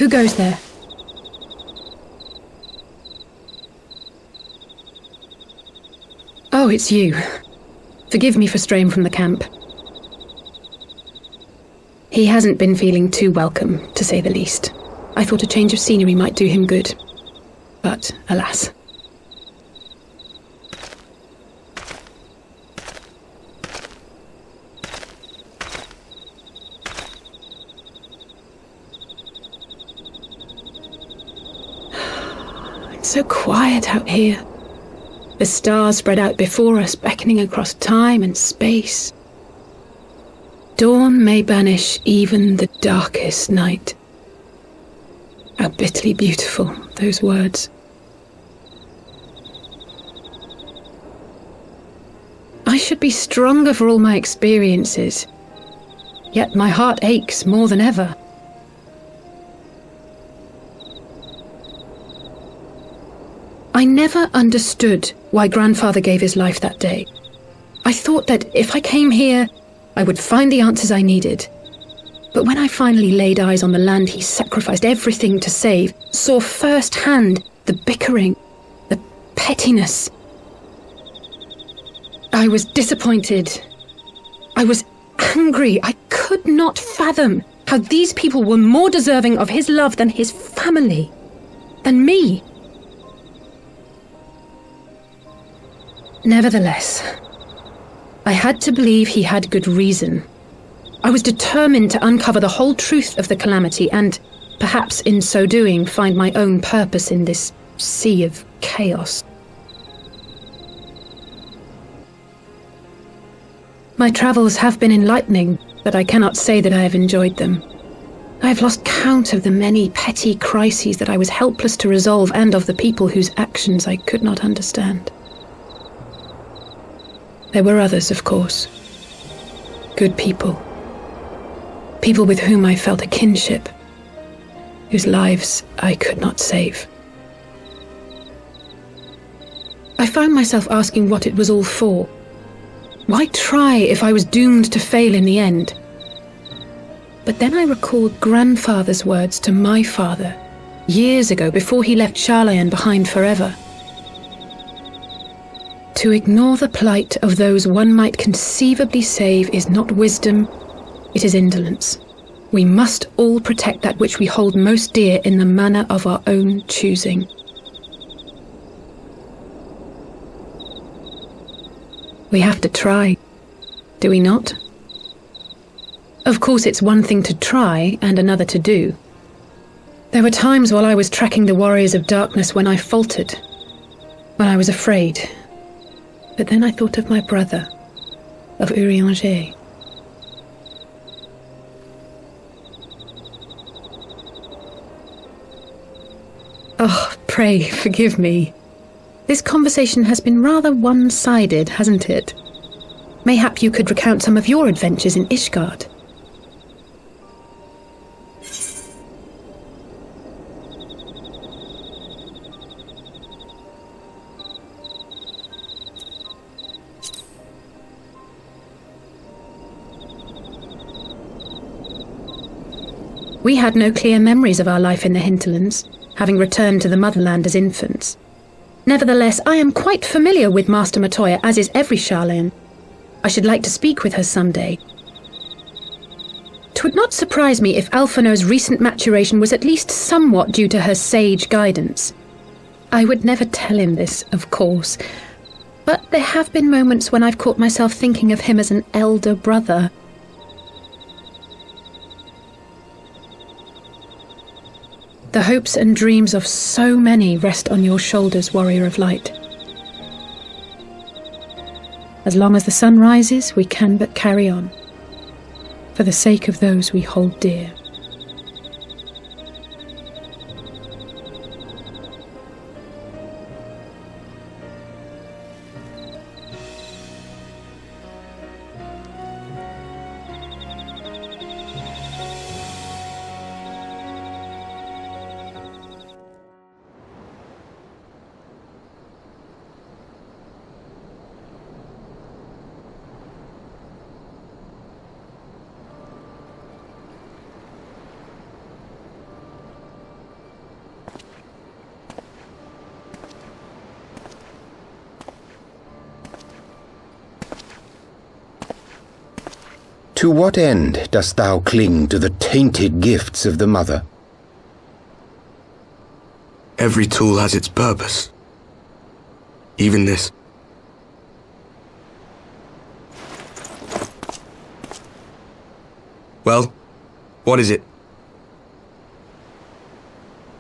Who goes there? Oh, it's you. Forgive me for straying from the camp. He hasn't been feeling too welcome, to say the least. I thought a change of scenery might do him good. But, alas. It's so quiet out here. The stars spread out before us, beckoning across time and space. Dawn may banish even the darkest night. How bitterly beautiful, those words. I should be stronger for all my experiences, yet my heart aches more than ever. I never understood why Grandfather gave his life that day. I thought that if I came here, I would find the answers I needed. But when I finally laid eyes on the land he sacrificed everything to save, saw firsthand the bickering, the pettiness, I was disappointed. I was angry. I could not fathom how these people were more deserving of his love than his family, than me. Nevertheless, I had to believe he had good reason. I was determined to uncover the whole truth of the calamity and, perhaps in so doing, find my own purpose in this sea of chaos. My travels have been enlightening, but I cannot say that I have enjoyed them. I have lost count of the many petty crises that I was helpless to resolve and of the people whose actions I could not understand. There were others, of course. Good people. People with whom I felt a kinship, whose lives I could not save. I found myself asking what it was all for. Why try if I was doomed to fail in the end? But then I recalled Grandfather's words to my father, years ago, before he left Charlayan behind forever. To ignore the plight of those one might conceivably save is not wisdom, it is indolence. We must all protect that which we hold most dear in the manner of our own choosing. We have to try, do we not? Of course, it's one thing to try and another to do. There were times while I was tracking the warriors of darkness when I faltered, when I was afraid. But then I thought of my brother, of Urianger. Oh, pray forgive me. This conversation has been rather one-sided, hasn't it? Mayhap you could recount some of your adventures in Ishgard. We had no clear memories of our life in the hinterlands, having returned to the motherland as infants. Nevertheless, I am quite familiar with Master Matoya, as is every Charlayan. I should like to speak with her someday. 'Twould not surprise me if Alphino's recent maturation was at least somewhat due to her sage guidance. I would never tell him this, of course, but there have been moments when I've caught myself thinking of him as an elder brother. The hopes and dreams of so many rest on your shoulders, warrior of light. As long as the sun rises, we can but carry on, for the sake of those we hold dear. To what end dost thou cling to the tainted gifts of the Mother? Every tool has its purpose. Even this. Well, what is it?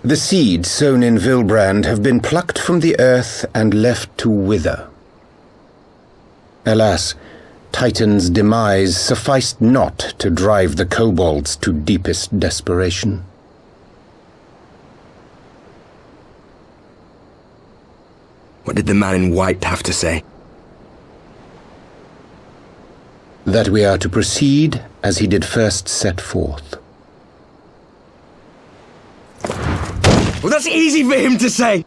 The seeds sown in Vilbrand have been plucked from the earth and left to wither. Alas, Titan's demise sufficed not to drive the kobolds to deepest desperation. What did the man in white have to say? That we are to proceed as he did first set forth. Well, that's easy for him to say!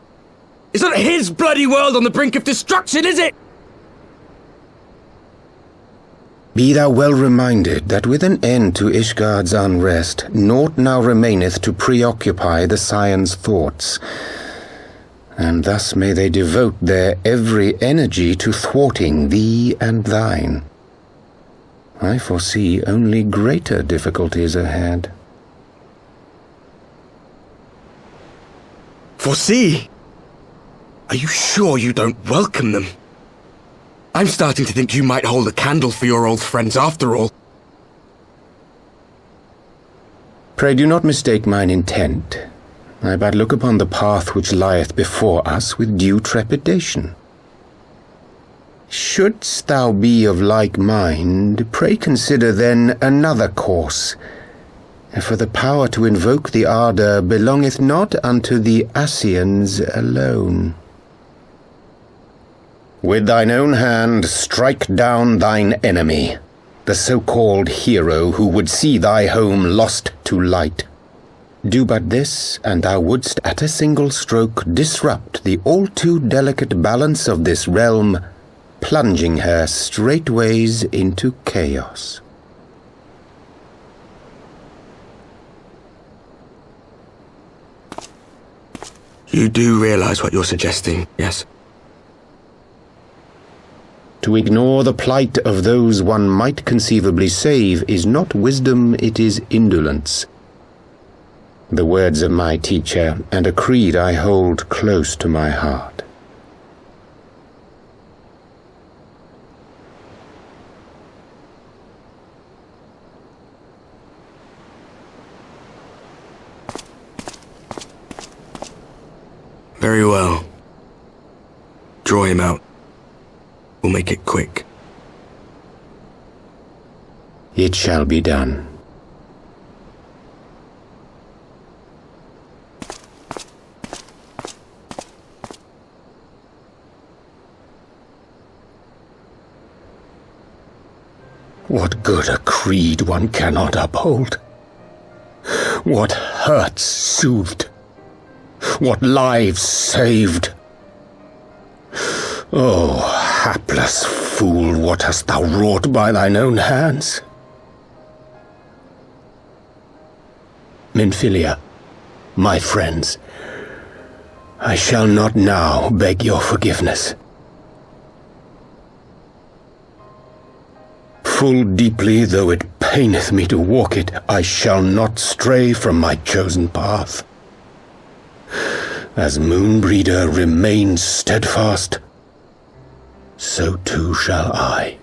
It's not his bloody world on the brink of destruction, is it? Be thou well reminded that with an end to Ishgard's unrest, naught now remaineth to preoccupy the Scion's thoughts, and thus may they devote their every energy to thwarting thee and thine. I foresee only greater difficulties ahead. Foresee? Are you sure you don't welcome them? I'm starting to think you might hold a candle for your old friends after all. Pray do not mistake mine intent. I but look upon the path which lieth before us with due trepidation. Shouldst thou be of like mind, pray consider then another course. For the power to invoke the ardour belongeth not unto the Ascians alone. With thine own hand strike down thine enemy, the so-called hero who would see thy home lost to light. Do but this, and thou wouldst at a single stroke disrupt the all-too delicate balance of this realm, plunging her straightways into chaos. You do realize what you're suggesting, yes? To ignore the plight of those one might conceivably save is not wisdom, it is indolence. The words of my teacher, and a creed I hold close to my heart. Very well. Draw him out. We'll make it quick. It shall be done. What good a creed one cannot uphold? What hurts soothed? What lives saved? Oh, hapless fool, what hast thou wrought by thine own hands? Minfilia, my friends, I shall not now beg your forgiveness. Full deeply though it paineth me to walk it, I shall not stray from my chosen path. As Moonbreeder remains steadfast, so too shall I.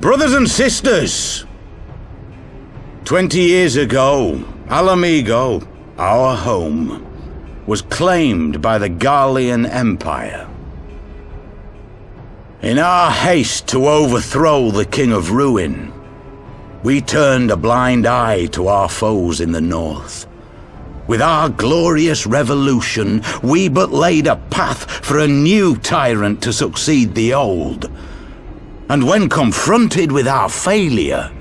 Brothers and sisters, 20 years ago, Ala Mhigo, our home, was claimed by the Garlean Empire. In our haste to overthrow the King of Ruin, we turned a blind eye to our foes in the north. With our glorious revolution, we but laid a path for a new tyrant to succeed the old. And when confronted with our failure,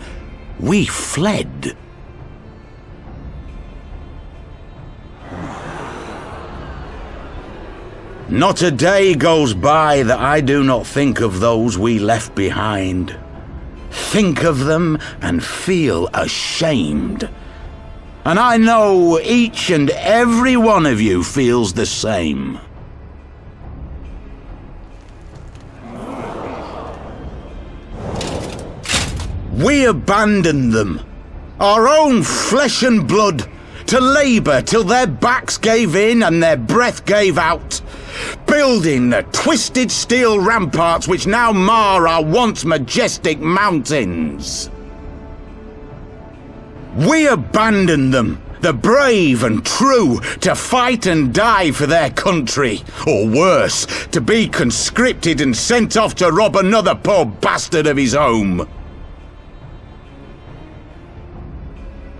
we fled. Not a day goes by that I do not think of those we left behind. Think of them and feel ashamed. And I know each and every one of you feels the same. We abandoned them, our own flesh and blood, to labour till their backs gave in and their breath gave out, building the twisted steel ramparts which now mar our once majestic mountains. We abandoned them, the brave and true, to fight and die for their country, or worse, to be conscripted and sent off to rob another poor bastard of his home.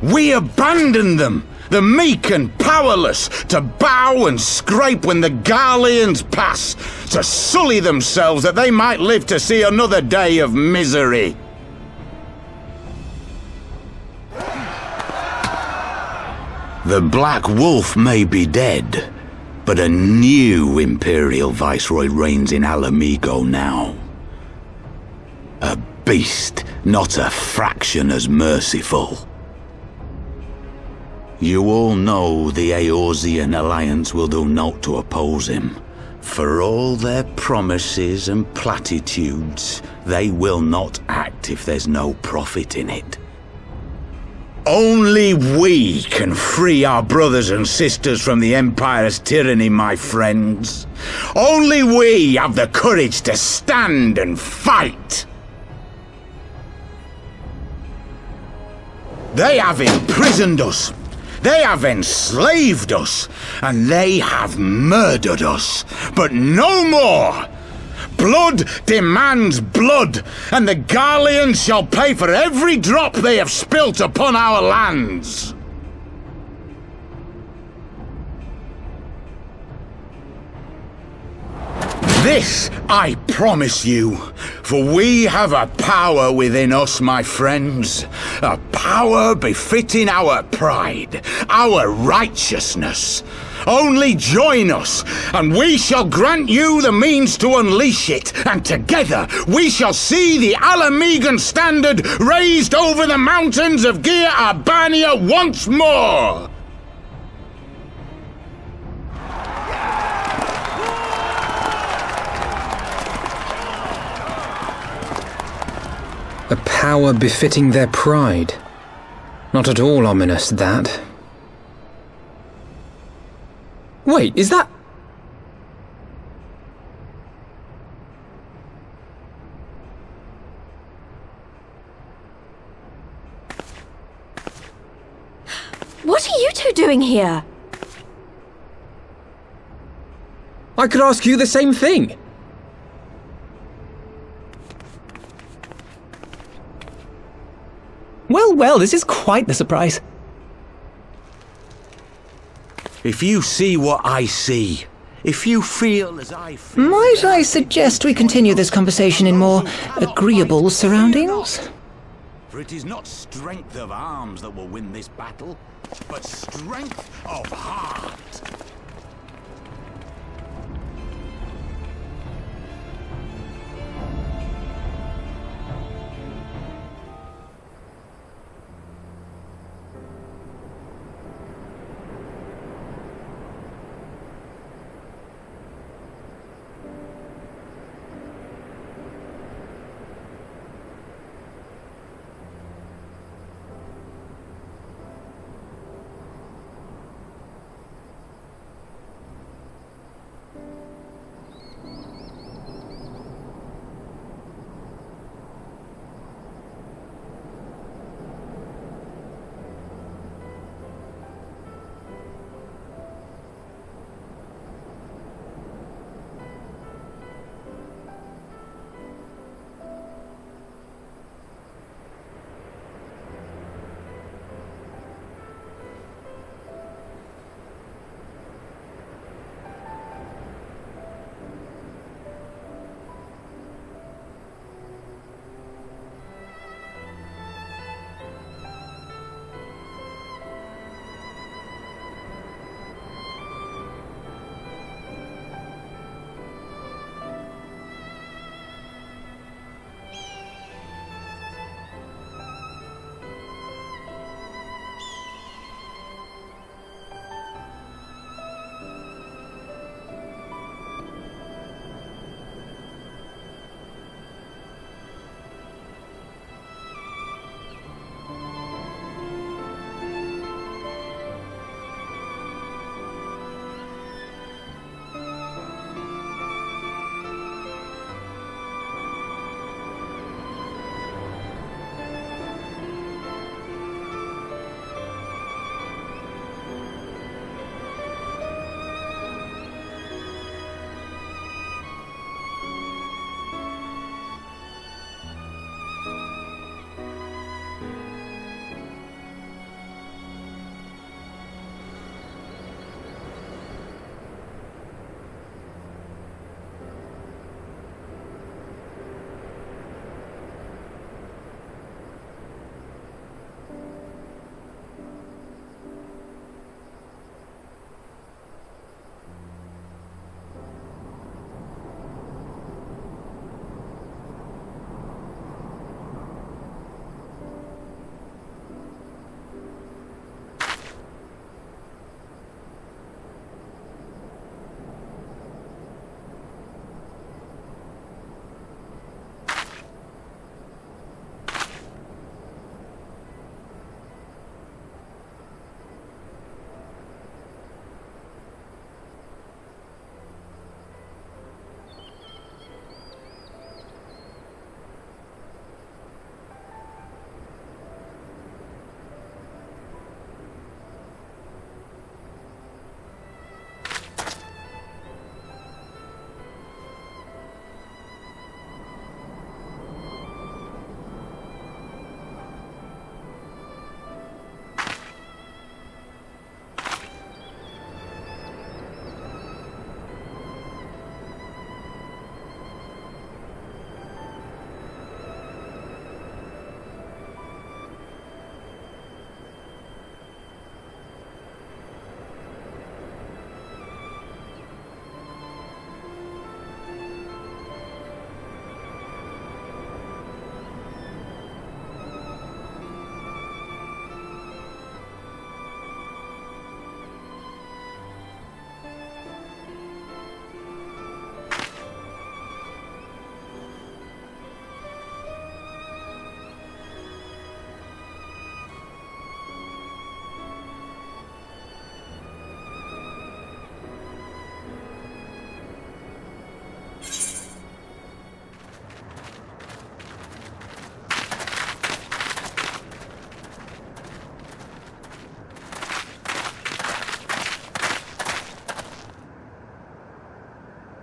We abandoned them, the meek and powerless, to bow and scrape when the Garleans pass, to sully themselves that they might live to see another day of misery. The Black Wolf may be dead, but a new Imperial Viceroy reigns in Ala Mhigo now. A beast not a fraction as merciful. You all know the Eorzean Alliance will do naught to oppose him. For all their promises and platitudes, they will not act if there's no profit in it. Only we can free our brothers and sisters from the Empire's tyranny, my friends. Only we have the courage to stand and fight. They have imprisoned us. They have enslaved us, and they have murdered us, but no more! Blood demands blood, and the Garleans shall pay for every drop they have spilt upon our lands! This I promise you, for we have a power within us, my friends. A power befitting our pride, our righteousness. Only join us, and we shall grant you the means to unleash it, and together we shall see the Ala Mhigan standard raised over the mountains of Gyr Arbania once more! A power befitting their pride. Not at all ominous, that. Wait, is that... What are you two doing here? I could ask you the same thing. Well, this is quite the surprise. If you see what I see, if you feel as I feel... Might I suggest we continue this conversation in more agreeable surroundings? For it is not strength of arms that will win this battle, but strength of heart.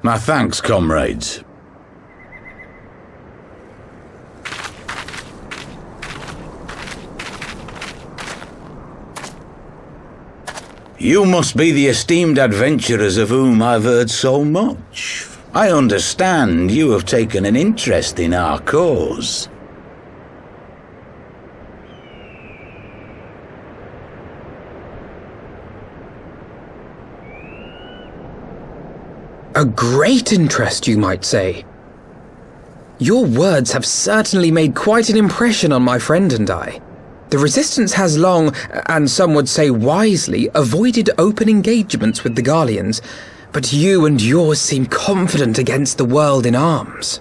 My thanks, comrades. You must be the esteemed adventurers of whom I've heard so much. I understand you have taken an interest in our cause. A great interest, you might say. Your words have certainly made quite an impression on my friend and I. The Resistance has long, and some would say wisely, avoided open engagements with the Garleans, but you and yours seem confident against the world in arms.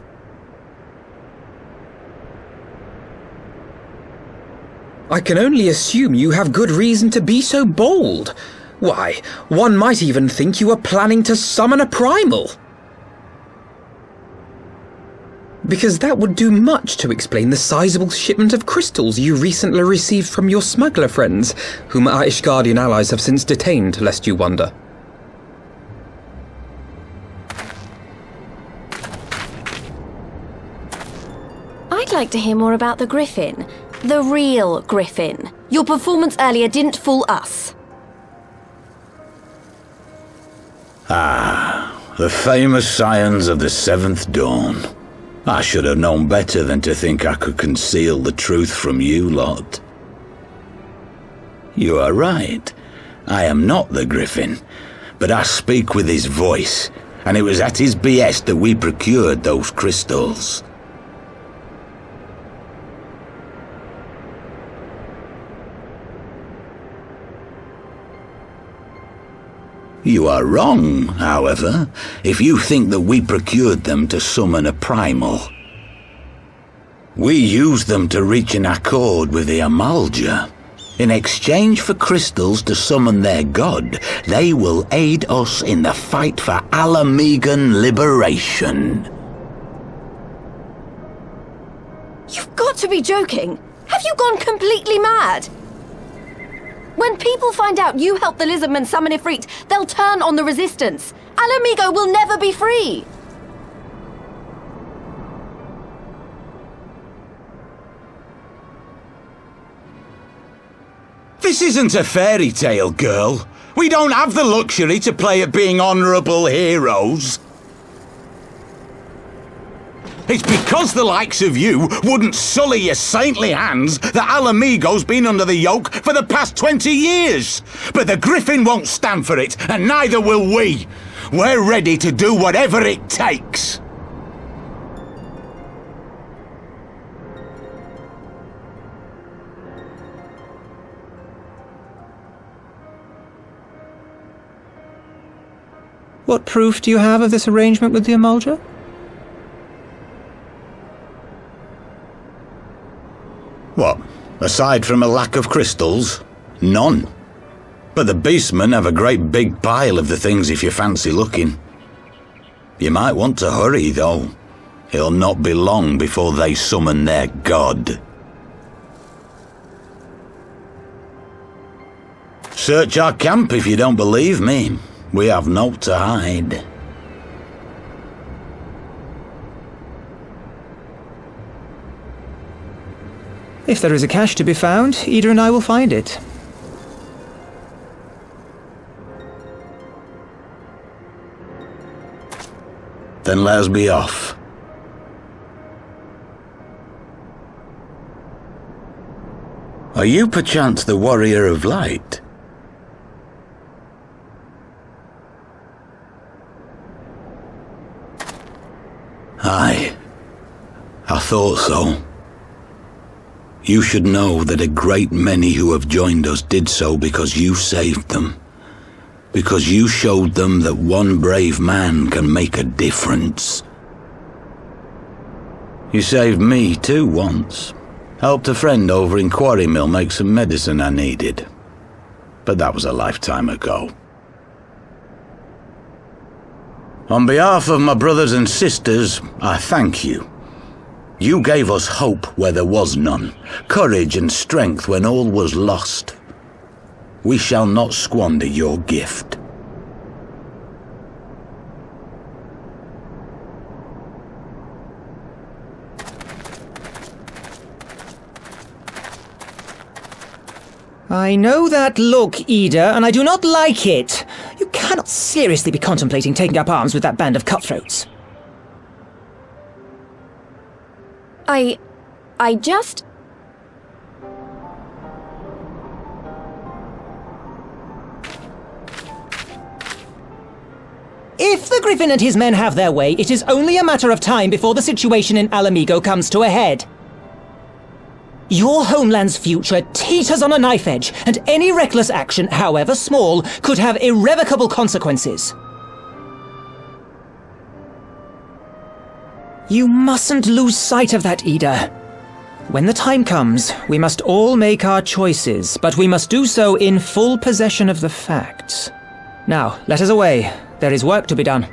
I can only assume you have good reason to be so bold. Why, one might even think you are planning to summon a primal. Because that would do much to explain the sizable shipment of crystals you recently received from your smuggler friends, whom our Ishgardian allies have since detained, lest you wonder. I'd like to hear more about the Griffin. The real Griffin. Your performance earlier didn't fool us. The famous scions of the Seventh Dawn. I should have known better than to think I could conceal the truth from you lot. You are right. I am not the Griffin, but I speak with his voice, and it was at his behest that we procured those crystals. You are wrong, however, if you think that we procured them to summon a primal. We used them to reach an accord with the Amalja. In exchange for crystals to summon their god, they will aid us in the fight for Ala Mhigan liberation. You've got to be joking! Have you gone completely mad? When people find out you helped the Lizardmen summon Ifrit, they'll turn on the Resistance. Ala Mhigo will never be free! This isn't a fairy tale, girl. We don't have the luxury to play at being honourable heroes. It's because the likes of you wouldn't sully your saintly hands that Ala Mhigo's been under the yoke for the past 20 years. But the Griffin won't stand for it, and neither will we. We're ready to do whatever it takes. What proof do you have of this arrangement with the Amalja? What? Aside from a lack of crystals? None. But the beastmen have a great big pile of the things if you fancy looking. You might want to hurry, though. It'll not be long before they summon their god. Search our camp if you don't believe me. We have naught to hide. If there is a cache to be found, Yda and I will find it. Then let us be off. Are you perchance the Warrior of Light? Aye, I thought so. You should know that a great many who have joined us did so because you saved them. Because you showed them that one brave man can make a difference. You saved me too once. Helped a friend over in Quarry Mill make some medicine I needed. But that was a lifetime ago. On behalf of my brothers and sisters, I thank you. You gave us hope where there was none, courage and strength when all was lost. We shall not squander your gift. I know that look, Yda, and I do not like it. You cannot seriously be contemplating taking up arms with that band of cutthroats. I just... If the Griffin and his men have their way, it is only a matter of time before the situation in Ala Mhigo comes to a head. Your homeland's future teeters on a knife edge, and any reckless action, however small, could have irrevocable consequences. You mustn't lose sight of that, Yda. When the time comes, we must all make our choices, but we must do so in full possession of the facts. Now, let us away. There is work to be done.